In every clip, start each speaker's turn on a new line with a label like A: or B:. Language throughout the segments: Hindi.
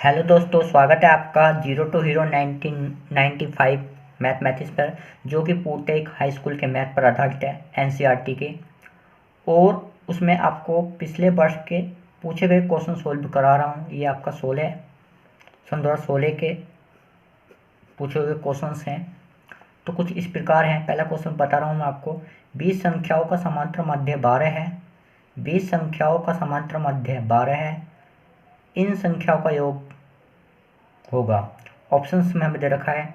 A: हेलो दोस्तों, स्वागत है आपका जीरो टू हीरो 1995 मैथमेटिक्स पर, जो कि पूर्णतः एक हाई स्कूल के मैथ पर आधारित है, एनसीईआरटी के। और उसमें आपको पिछले वर्ष के पूछे गए क्वेश्चन सोल्व करा रहा हूँ। ये आपका 2016 के पूछे हुए क्वेश्चंस हैं। तो कुछ इस प्रकार हैं। पहला क्वेश्चन बता रहा हूँ मैं आपको। 20 संख्याओं का समांतर मध्य 12 है। 20 संख्याओं का समांतर मध्य 12 है। इन संख्याओं का योग होगा। ऑप्शंस में हमें दे रखा है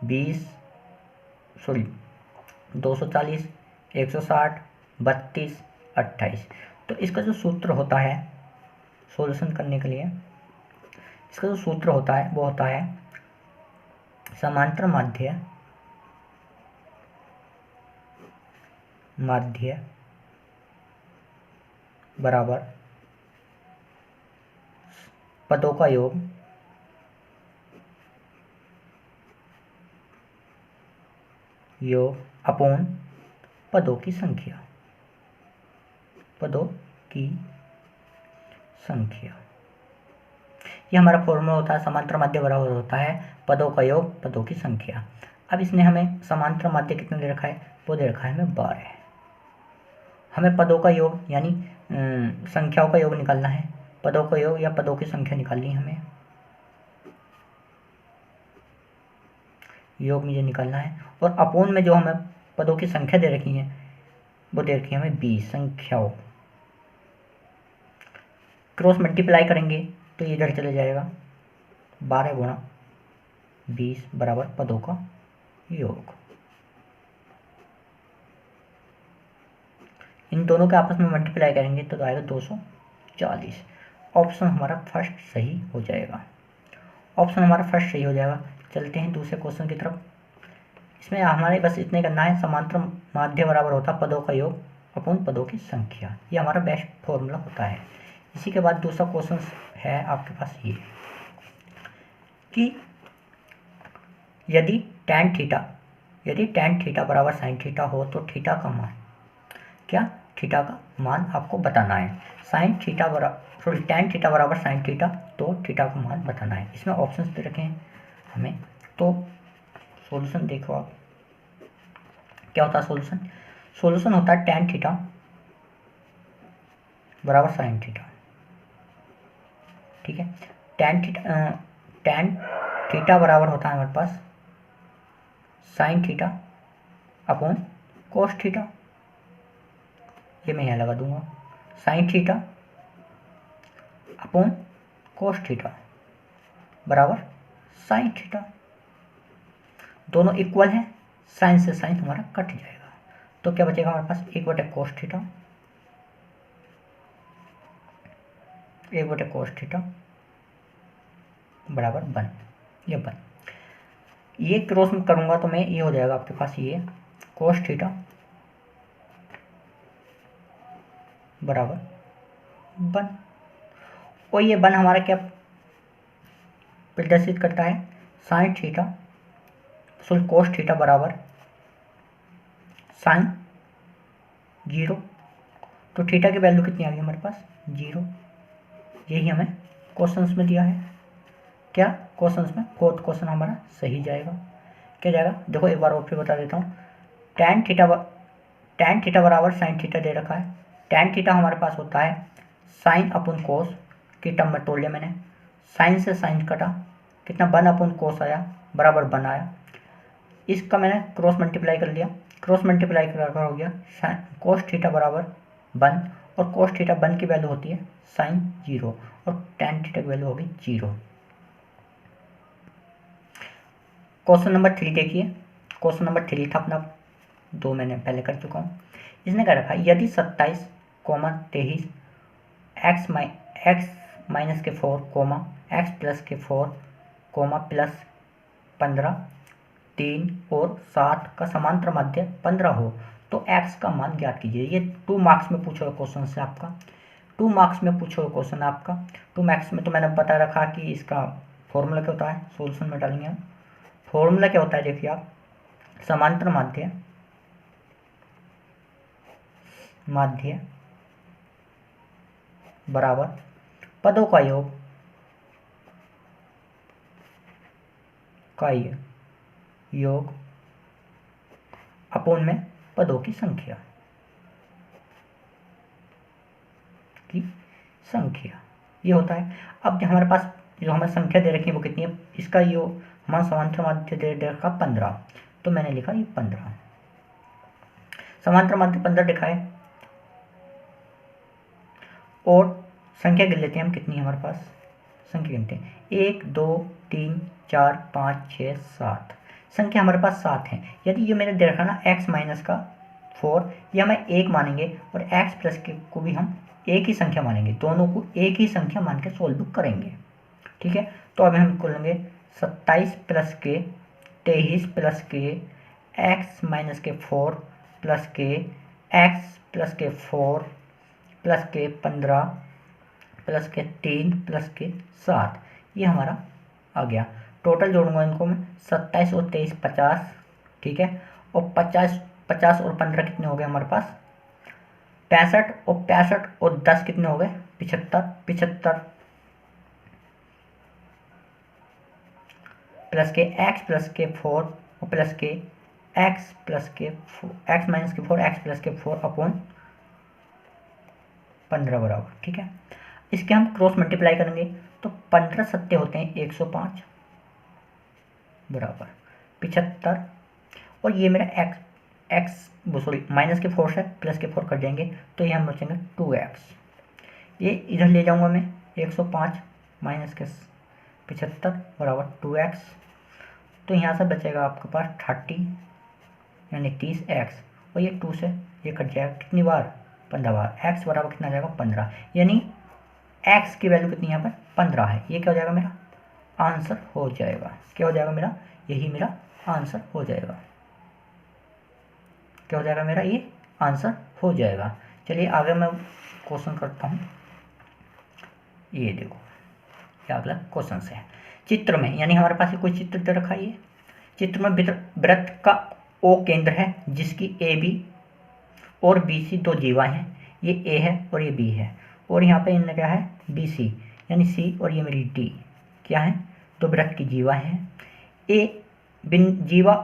A: 240, 160, 32, 28। तो इसका जो सूत्र होता है सॉल्यूशन करने के लिए, इसका जो सूत्र होता है वो होता है समांतर माध्य बराबर पदों का योग अपॉन पदों की संख्या। ये हमारा फॉर्मूला होता है। समांतर माध्य बराबर होता है पदों का योग पदों की संख्या। अब इसने हमें समांतर माध्य कितने दे रखा है, वो दे रखा है हमें 12। हमें पदों का योग यानी संख्याओं का योग निकालना है। पदों का योग या पदों की संख्या निकालनी है हमें। योग मुझे निकालना है। और अपोन में जो हमें पदों की संख्या दे रखी है वो दे रखी है हमें 20 संख्याओं। क्रॉस मल्टीप्लाई करेंगे तो ये इधर चले जाएगा। 12 गुणा 20 बराबर पदों का योग। इन दोनों के आपस में मल्टीप्लाई करेंगे तो आएगा 240। ऑप्शन हमारा फर्स्ट सही हो जाएगा। चलते हैं दूसरे क्वेश्चन की तरफ। इसमें हमारे बस इतने करना है। समांतर माध्य बराबर होता है पदों का योग अपॉन पदों की संख्या। ये हमारा बेस्ट फॉर्मूला होता है। इसी के बाद दूसरा क्वेश्चन है आपके पास ये कि यदि tan थीटा बराबर sin थीटा हो तो थीटा का मान आपको बताना है। tan थीटा बराबर sin थीटा तो थीटा का मान बताना है। इसमें ऑप्शंस दे रखे हैं हमें। तो सॉल्यूशन देखो आप, क्या होता है सॉल्यूशन होता है tan थीटा बराबर sin थीटा। ठीक है, tan थीटा बराबर होता है हमारे पास sin theta upon cos theta. ये मैं यहाँ लगा दूंगा, sin theta upon cos theta बराबर sin थीटा। दोनों इक्वल हैं, साइन से साइन हमारा कट जाएगा। तो क्या बचेगा हमारे पास 1/cos बराबर 1। ये क्रॉस में करूंगा तो मैं ये हो जाएगा आपके पास ये cos थीटा बराबर 1। और ये 1 हमारा क्या प्रदर्शित करता है, sin थीटा cos थीटा बराबर sin 0। तो थीटा की वैल्यू कितनी आ गई हमारे पास 0। यही हमें क्वेश्चंस में दिया है। क्या क्वेश्चंस में फोर्थ क्वेश्चन हमारा सही जाएगा। क्या जाएगा देखो एक बार और फिर बता देता हूँ। tan थीटा बराबर sin थीटा दे रखा है। tan थीटा हमारे पास होता है साइन अपन कोस की टर्म में तोड़ लिया मैंने। साइन से साइन कटा, कितना 1 अपन कोस आया बराबर 1 आया। इसका मैंने क्रॉस मल्टीप्लाई कर लिया, क्रॉस मल्टीप्लाई कर हो गया cos थीटा बराबर 1। और cos थीटा 1 की वैल्यू होती है sin 0 और tan थीटा की वैल्यू होगी 0। क्वेश्चन नंबर 3 देखिए। क्वेश्चन नंबर 3 था अपना, 2 मैंने पहले कर चुका हूँ। इसने कह रखा है यदि 27, 23 x माइनस के 4, x प्लस के 4, प्लस 15, 3 और 7 का समांतर माध्य 15 हो तो x का मान ज्ञात कीजिए। ये 2 मार्क्स में पूछा हुआ क्वेश्चन है आपका। 2 मार्क्स में पूछा हुआ क्वेश्चन है आपका। 2 मार्क्स में तो मैंने बता रखा कि इसका फॉर्मूला क्या होता है, सोल्यूशन में डालेंगे हम। फॉर्मूला क्या होता है देखिए आप, समांतर माध्य बराबर पदों का योग का योग अपोन में पदों की संख्या ये होता है। अब जो हमारे पास जो हमें संख्या दे रखी है वो कितनी है, इसका योग हमारा समांतर माध्य दे रखा 15, तो मैंने लिखा ये 15, समांतर माध्य 15 लिखा है। और संख्या गिन लेते हैं हम, कितनी है हमारे पास, संख्या गिनते हैं 1 2 3 4 5 6 7, संख्या हमारे पास 7 है। यदि ये मैंने दे रखा ना x माइनस का 4, ये हमें 1 मानेंगे और x प्लस के को भी हम एक ही संख्या मानेंगे, दोनों को एक ही संख्या मान के सोल्व करेंगे, ठीक है। तो अब हम खोलेंगे 27 प्लस के 23 प्लस के x माइनस के 4 प्लस के x प्लस के 4 प्लस के 15 प्लस के 3 प्लस के 7, ये हमारा आ गया। टोटल जोड़ूंगा इनको मैं, 27 और 23 50, ठीक है। और 50 और 15 कितने हो गए हमारे पास, 65 और 10 कितने हो गए, 75 प्लस के x प्लस के 4 और प्लस के x प्लस के x माइनस के 4 x प्लस के 4 अपॉन 15 बराबर, ठीक है। इसके हम क्रॉस मल्टीप्लाई करेंगे तो 15 सत्ते होते हैं 105 बराबर 75, और ये मेरा माइनस के 4 से प्लस के 4 कट जाएंगे तो ये हम बचेंगे 2x, ये इधर ले जाऊंगा मैं 105 माइनस के 75 बराबर 2x, तो यहाँ से बचेगा आपके पास 30 यानी 30x, और ये 2 से ये कट जाएगा कितनी बार, 15 बार, x बराबर कितना आ जाएगा 15, यानी x की वैल्यू कितनी यहाँ पर 15 है। ये क्या हो जाएगा मेरा आंसर हो जाएगा, क्या हो जाएगा मेरा, यही मेरा आंसर हो जाएगा, क्या हो जाएगा मेरा, ये आंसर हो जाएगा। चलिए आगे मैं क्वेश्चन करता हूँ। ये देखो क्या अगला क्वेश्चन है, चित्र में, यानी हमारे पास कोई चित्र दे रखा है, चित्र में वृत्त का ओ केंद्र है जिसकी ए बी और बी सी दो जीवा हैं, ये ए है और ये बी है, और यहाँ पे इनमें क्या है बी सी, यानी सी और ये मेरी डी क्या है, दो वृत्त की जीवा हैं। ए जीवा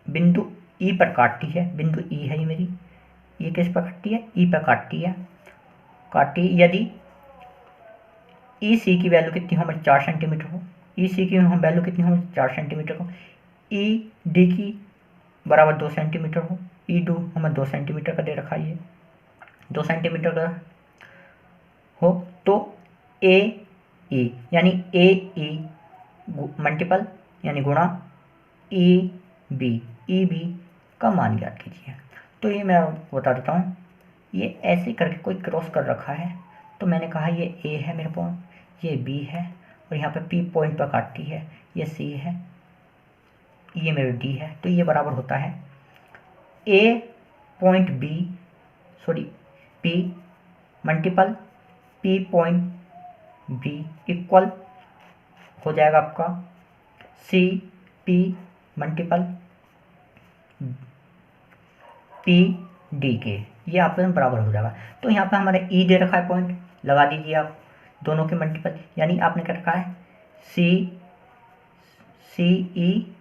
A: बिंदु ई पर काटती है, बिंदु ई है ये मेरी, ये किस पर काटती है, ई पर काटती है, यदि ई सी की वैल्यू कितनी हो, हमें 4 सेंटीमीटर हो, ई सी की हम वैल्यू कितनी हो 4 सेंटीमीटर हो, ई डी की बराबर 2 सेंटीमीटर हो, ई डू हमें 2 सेंटीमीटर का दे रखा है, 2 सेंटीमीटर का हो, तो ए ई यानी ए ई मल्टीपल यानी गुणा ई बी का मान ज्ञात कीजिए। तो ये मैं बता देता हूँ, ये ऐसे करके कोई क्रॉस कर रखा है, तो मैंने कहा ये ए है मेरे पास, ये बी है, और यहाँ पे पी पॉइंट पर काटती है, ये सी है, ये मेरे डी है, तो ये बराबर होता है A point B sorry P multiple P point B equal हो जाएगा आपका C P multiple P D के, ये आपके बराबर हो जाएगा। तो यहाँ पे हमारे ई दे रखा है पॉइंट, लगा दीजिए आप दोनों के मल्टीपल, यानी आपने क्या रखा है सी ई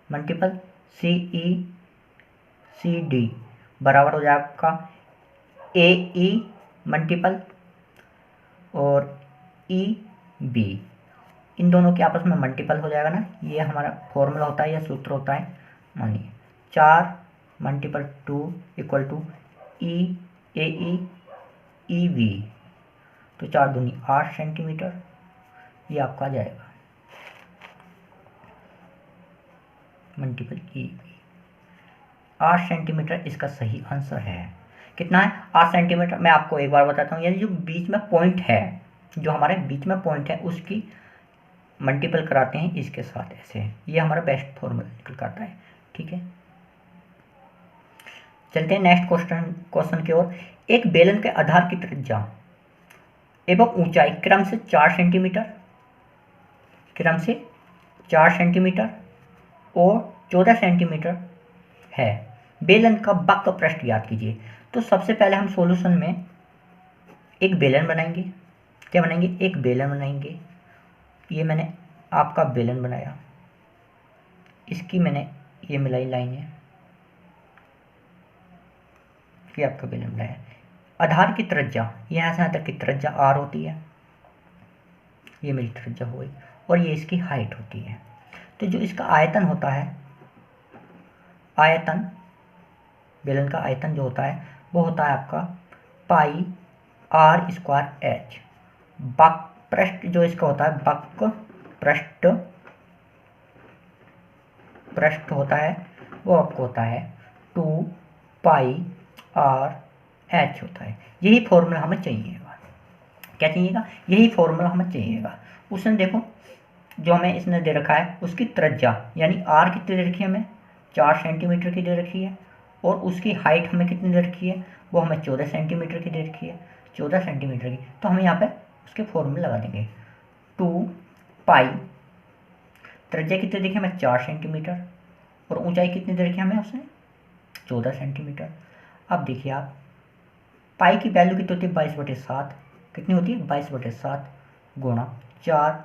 A: मल्टीपल सी डी बराबर हो जाएगा आपका ए ई मल्टीपल और ई बी, इन दोनों के आपस में मल्टीपल हो जाएगा ना, ये हमारा फॉर्मूला होता है या सूत्र होता है, मानिए 4 मल्टीपल 2 इक्वल टू ई ए ई वी, तो 4 दूनी 8 सेंटीमीटर, ये आपका आ जाएगा मल्टीपल ई 8 सेंटीमीटर इसका सही आंसर है। कितना है 8 सेंटीमीटर। मैं आपको एक बार बताता हूँ, यानी जो बीच में पॉइंट है, जो हमारे बीच में पॉइंट है उसकी मल्टीपल कराते हैं इसके साथ, ऐसे ये हमारा बेस्ट फॉर्मूला निकल कर आता है, ठीक है। चलते हैं नेक्स्ट क्वेश्चन की ओर। एक बेलन के आधार की त्रिज्या एवं ऊंचाई क्रम से 4 सेंटीमीटर और 14 सेंटीमीटर है, बेलन का वक्र पृष्ठ ज्ञात कीजिए। तो सबसे पहले हम सॉल्यूशन में एक बेलन बनाएंगे, क्या बनाएंगे, एक बेलन बनाएंगे, ये मैंने आपका बेलन बनाया, इसकी मैंने ये मिलाई लाइन है, ये आपका लैम्डा है। आधार की त्रिज्या, यहाँ से यहाँ तक की त्रिज्या आर होती है, ये मेरी त्रिज्या हो गई, और ये इसकी हाइट होती है। तो जो इसका आयतन होता है, आयतन बेलन का आयतन जो होता है वो होता है आपका पाई आर स्क्वायर एच। बक पृष्ठ जो इसका होता है, बक पृष्ठ होता है वो आपको होता है 2 पाई आर एच होता है। यही फॉर्मूला हमें चाहिएगा। क्या चाहिएगा? यही फॉर्मूला हमें चाहिएगा। उसने देखो जो हमें इसने दे रखा है उसकी त्रिज्या यानी आर कितनी दे रखी है हमें, 4 सेंटीमीटर की दे रखी है, और उसकी हाइट हमें कितनी दे रखी है, वो हमें 14 सेंटीमीटर की दे रखी है, 14 सेंटीमीटर की। तो हम यहाँ पे उसके फॉर्मूले लगा देंगे। 2 पाई, त्रिज्या कितनी देखिए हमें 4 सेंटीमीटर, और ऊंचाई कितनी दे रखी है हमें उसने, 14 सेंटीमीटर। अब देखिए आप पाई की वैल्यू कितनी होती है, 22/7। कितनी होती है, 22/7 गुणा 4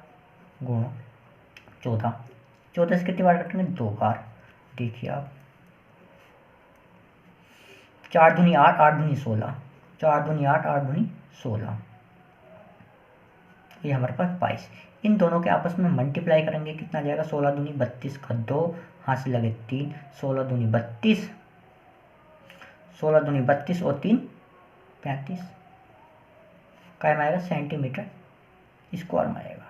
A: गुणा 14। 14 से कितनी बार कटेंगे, 2 बार। देखिए आप 4 दूनी 8, 8 दूनी 16, 4 दूनी 8, 8 दूनी 16, ये हमारे पास 22। इन दोनों के आपस में मल्टीप्लाई करेंगे, कितना जाएगा, 16 दूनी 32 का 2, हाथ से लगे 3, 16 दूनी 32, 16 दूनी 32 और 3 35, काय में आएगा, सेंटीमीटर स्क्वायर में आएगा।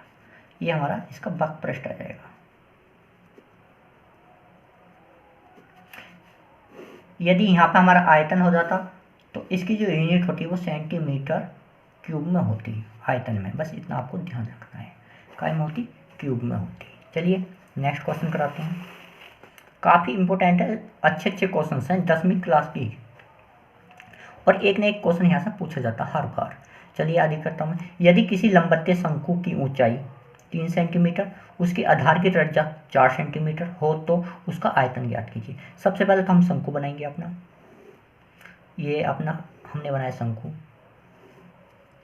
A: ये हमारा इसका बक पृष्ठ आ जाएगा। यदि यहाँ पे हमारा आयतन हो जाता तो इसकी जो यूनिट होती है वो सेंटीमीटर क्यूब में होती है, आयतन में। बस इतना आपको ध्यान रखना है, काय में होती, क्यूब में होती। चलिए नेक्स्ट क्वेश्चन कराते हैं। काफ़ी इंपॉर्टेंट है, अच्छे अच्छे क्वेश्चन हैं 10वीं क्लास की, और एक न एक क्वेश्चन यहाँ से पूछा जाता है हर बार। चलिए आगे करता हूँ। यदि किसी लंबवत शंकु की ऊंचाई 3 सेंटीमीटर, उसके आधार की त्रिज्या 4 सेंटीमीटर हो तो उसका आयतन ज्ञात कीजिए। सबसे पहले तो हम शंकु बनाएंगे अपना। ये अपना हमने बनाया शंकु,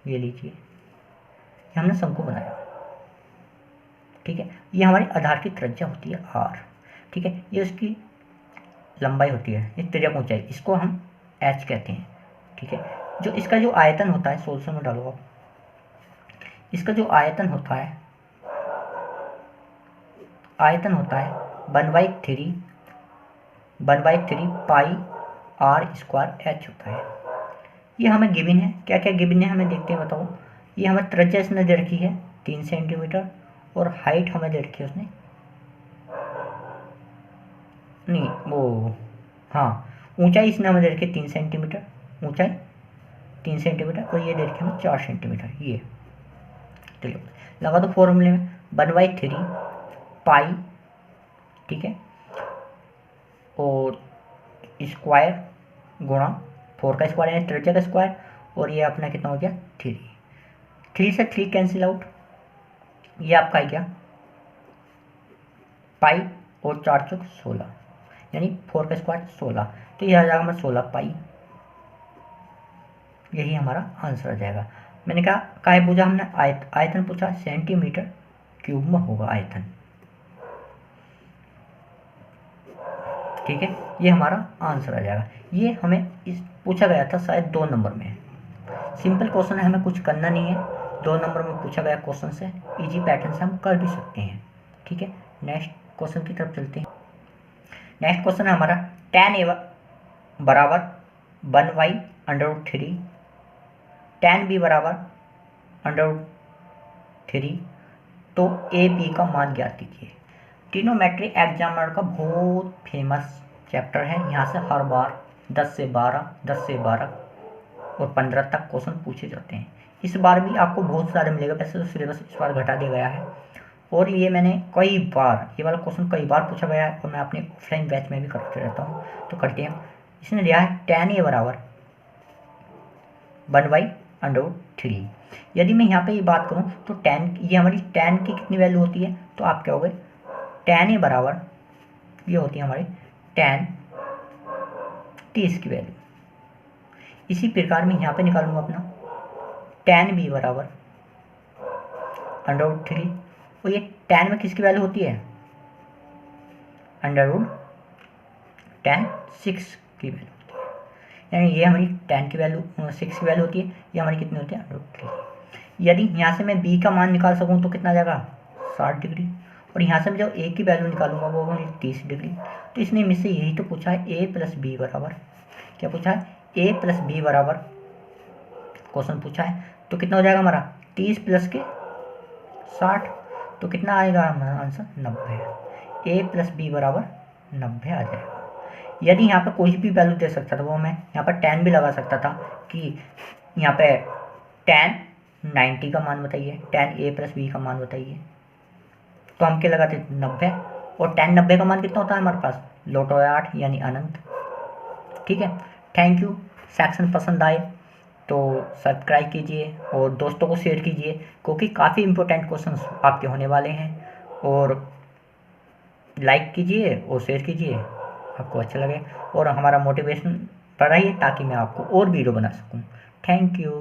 A: ये लीजिए, ये हमने शंकु बनाया, ठीक है। ये हमारी आधार की त्रिज्या होती है आर, ठीक है। ये उसकी लंबाई होती है, ये तिर्यक ऊंचाई, इसको हम एच कहते हैं, ठीक है। जो इसका जो आयतन होता है, सोल्यूशन में डालो आप, इसका जो आयतन होता है, आयतन होता है 1/3 पाई आर स्क्वायर एच होता है। ये हमें गिवन है, क्या क्या गिवन है हमें देखते हैं, बताओ। ये हमें त्रिज्या इसने दे रखी है 3 सेंटीमीटर, और हाइट हमें दे रखी है उसने, नहीं वो, हाँ, ऊंचाई इसने हमें दे रखी है 3 सेंटीमीटर, ऊंचाई 3 सेंटीमीटर, और ये दे रखी है हमें 4 सेंटीमीटर। ये चलिए लगा दो फॉर्मूले में, 1/3 पाई, ठीक है, और स्क्वायर गुणा 4 का स्क्वायर यानी त्रिज्या का स्क्वायर, और ये अपना कितना हो गया 3। 3 से 3 कैंसिल आउट, ये आपका है क्या, पाई और 4 चौक 16, यानी 4 का स्क्वायर 16, तो ये आ जाएगा हमारा 16 पाई। यही हमारा आंसर आ जाएगा। मैंने कहा काहे पूछा हमने, आयतन पूछा, सेंटीमीटर क्यूब में होगा आयतन, ठीक है। ये हमारा आंसर आ जाएगा। ये हमें इस पूछा गया था शायद 2 नंबर में, सिंपल क्वेश्चन है, हमें कुछ करना नहीं है, 2 नंबर में पूछा गया क्वेश्चन से, इजी पैटर्न से हम कर भी सकते हैं, ठीक है। नेक्स्ट क्वेश्चन की तरफ चलते हैं। नेक्स्ट क्वेश्चन है हमारा, tan a बराबर 1/√3, tan b बराबर √3, तो ए बी का मान ज्ञात कीजिए। ट्रिग्नोमेट्री एग्जामिनर का बहुत फेमस चैप्टर है, यहाँ से हर बार 10 से 12 और 15 तक क्वेश्चन पूछे जाते हैं। इस बार भी आपको बहुत सारे मिलेगा, वैसे तो सिलेबस इस बार घटा दिया गया है, और ये मैंने कई बार, ये वाला क्वेश्चन कई बार पूछा गया है, और मैं अपने ऑफलाइन बैच में भी करते रहता हूँ, तो करते हैं। इसने दिया है tan a बराबर 1/√3। यदि मैं यहाँ पे ये बात करूँ तो tan, ये हमारी tan की कितनी वैल्यू होती है, तो आप क्या हो गए, tan a बराबर, ये होती है हमारी tan 30 की वैल्यू। इसी प्रकार मैं यहाँ पे निकालूंगा अपना tan b बराबर √3, और ये tan में किसकी वैल्यू होती है, अंडर रूट tan 6 की वैल्यू होती है, यानी ये हमारी tan की वैल्यू 6 की वैल्यू होती है, ये हमारी कितनी होती है अंडर रूट 3। यदि यहाँ से मैं b का मान निकाल सकूँ तो कितना आ जाएगा 60 डिग्री, और यहाँ से मैं जो a की वैल्यू निकालूंगा वो होगी 30 डिग्री। तो इसने मुझसे यही तो पूछा है a प्लस बी बराबर, क्या पूछा है a प्लस बी बराबर क्वेश्चन पूछा है। तो कितना हो जाएगा हमारा 30 प्लस के 60, तो कितना आएगा हमारा आंसर 90। a प्लस बी बराबर 90 आ जाएगा। यदि यहाँ पर कोई भी वैल्यू दे सकता था, वो मैं यहाँ पर tan भी लगा सकता था कि यहाँ पे tan 90 का मान बताइए, tan a प्लस बी का मान बताइए, तो हम क्या लगाते 90, और tan 90 का मान कितना होता है हमारे पास लोटो 8 यानी अनंत। ठीक है, थैंक यू। सेक्शन पसंद आए तो सब्सक्राइब कीजिए और दोस्तों को शेयर कीजिए, क्योंकि काफ़ी इंपॉर्टेंट क्वेश्चंस आपके होने वाले हैं। और लाइक कीजिए और शेयर कीजिए आपको अच्छा लगे, और हमारा मोटिवेशन बढ़ाइए ताकि मैं आपको और वीडियो बना सकूं। Thank you.